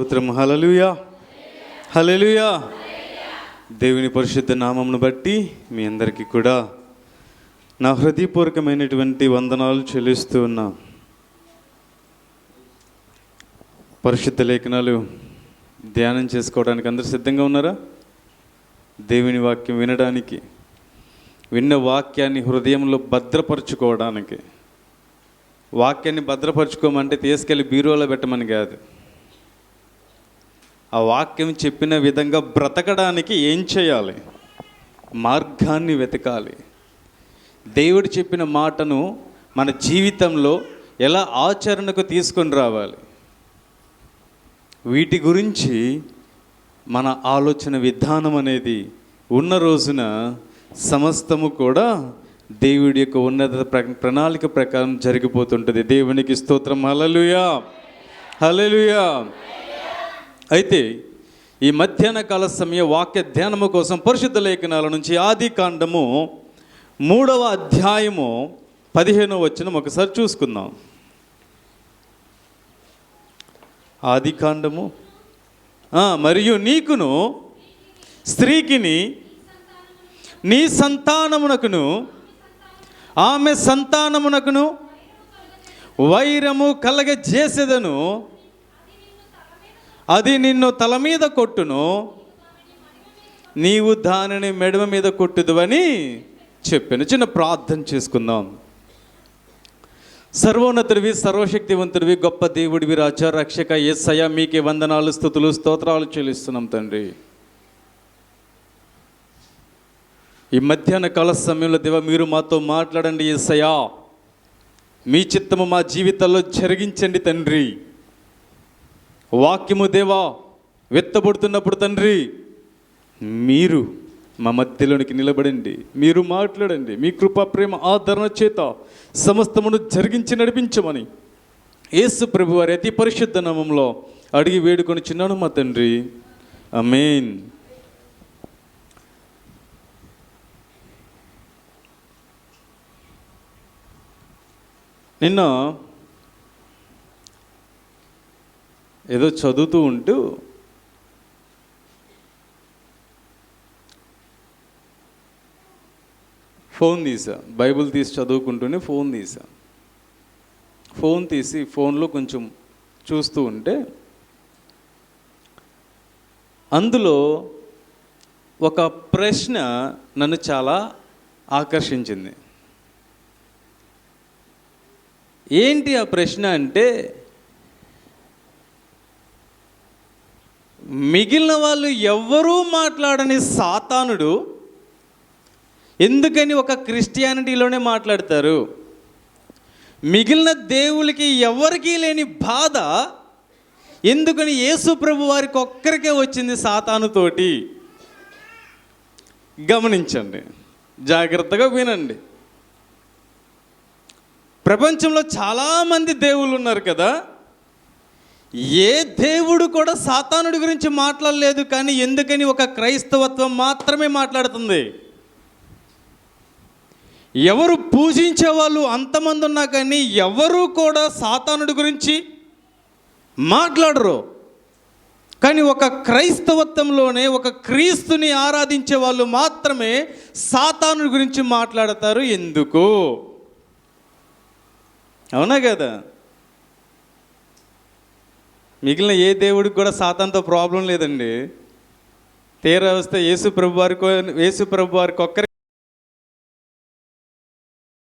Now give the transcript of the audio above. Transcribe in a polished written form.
స్తోత్రం. హల్లెలూయా, హల్లెలూయా. దేవుని పరిశుద్ధ నామమును బట్టి మీ అందరికీ కూడా నా హృదయపూర్వకమైనటువంటి వందనాలు చెల్లిస్తూ ఉన్నా. పరిశుద్ధ లేఖనాలు ధ్యానం చేసుకోవడానికి అందరూ సిద్ధంగా ఉన్నారా? దేవుని వాక్యం వినడానికి, విన్న వాక్యాన్ని హృదయంలో భద్రపరచుకోవడానికి. వాక్యాన్ని భద్రపరచుకోమంటే తీసుకెళ్ళి బీరువాలో పెట్టమని కాదు. ఆ వాక్యం చెప్పిన విధంగా బ్రతకడానికి ఏం చేయాలి? మార్గాన్ని వెతకాలి. దేవుడు చెప్పిన మాటను మన జీవితంలో ఎలా ఆచరణకు తీసుకొని రావాలి, వీటి గురించి మన ఆలోచన విధానం అనేది ఉన్న రోజున సమస్తము కూడా దేవుడి యొక్క ఉన్నత ప్రణాళిక ప్రకారం జరిగిపోతుంటుంది. దేవునికి స్తోత్రం. హల్లెలూయా, హల్లెలూయా. అయితే ఈ మధ్యాహ్న కాల సమయ వాక్య ధ్యానము కోసం పరిశుద్ధ లేఖనాల నుంచి ఆది కాండము 3వ అధ్యాయము 15వ వచనం ఒకసారి చూసుకుందాం. ఆది కాండము. మరియు నీకును స్త్రీకిని నీ సంతానమునకును ఆమె సంతానమునకును వైరము కలగజేసేదను, అది నిన్ను తల మీద కొట్టును, నీవు దానిని మెడమ మీద కొట్టుదువని చెప్పాను. చిన్న ప్రార్థన చేసుకుందాం. సర్వోన్నతుడివి, సర్వశక్తివంతుడివి, గొప్ప దేవుడివి, రాజా రక్షక యేసయ్య, మీకే వందనాలు, స్తుతులు, స్తోత్రాలు చెల్లిస్తున్నాం తండ్రి. ఈ మధ్యాహ్న కాల సమయంలో దేవా మీరు మాతో మాట్లాడండి యేసయ్య. మీ చిత్తము మా జీవితాల్లో జరిగించండి తండ్రి. వాక్యము దేవా వెత్తబడుతున్నప్పుడు తండ్రి మీరు మా మధ్యలోనికి నిలబడండి, మీరు మాట్లాడండి. మీ కృపా ప్రేమ ఆదరణ చేత సమస్తమును జరిగించి నడిపించమని యేసు ప్రభు వారి అతి పరిశుద్ధ నామములో అడిగి వేడుకొని చిన్నాను మా తండ్రి, ఆమేన్. నిన్న ఏదో చదువుతూ ఉంటూ ఫోన్ తీసా, బైబిల్ తీసి చదువుకుంటూనే ఫోన్ తీసి ఫోన్లో కొంచెం చూస్తూ ఉంటే అందులో ఒక ప్రశ్న నన్ను చాలా ఆకర్షించింది. ఏంటి ఆ ప్రశ్న అంటే, మిగిలిన వాళ్ళు ఎవ్వరూ మాట్లాడని సాతానుడు ఎందుకని ఒక క్రిస్టియానిటీలోనే మాట్లాడతారు? మిగిలిన దేవులకి ఎవరికీ లేని బాధ ఎందుకని యేసు ప్రభు వారికి ఒక్కరికే వచ్చింది సాతానుతోటి? గమనించండి, జాగ్రత్తగా వినండి. ప్రపంచంలో చాలామంది దేవుళ్ళు ఉన్నారు కదా, ఏ దేవుడు కూడా సాతానుడి గురించి మాట్లాడలేదు. కానీ ఎందుకని ఒక క్రైస్తవత్వం మాత్రమే మాట్లాడుతుంది? ఎవరు పూజించే వాళ్ళు అంతమంది ఉన్నా కానీ ఎవరు కూడా సాతానుడి గురించి మాట్లాడరు. కానీ ఒక క్రైస్తవత్వంలోనే ఒక క్రీస్తుని ఆరాధించే వాళ్ళు మాత్రమే సాతానుడి గురించి మాట్లాడతారు. ఎందుకు? అవునా కదా? మిగిలిన ఏ దేవుడికి కూడా సాతానుతో ప్రాబ్లం లేదండి. తీరా వస్తే యేసు ప్రభు వారికి ఒక్కరికి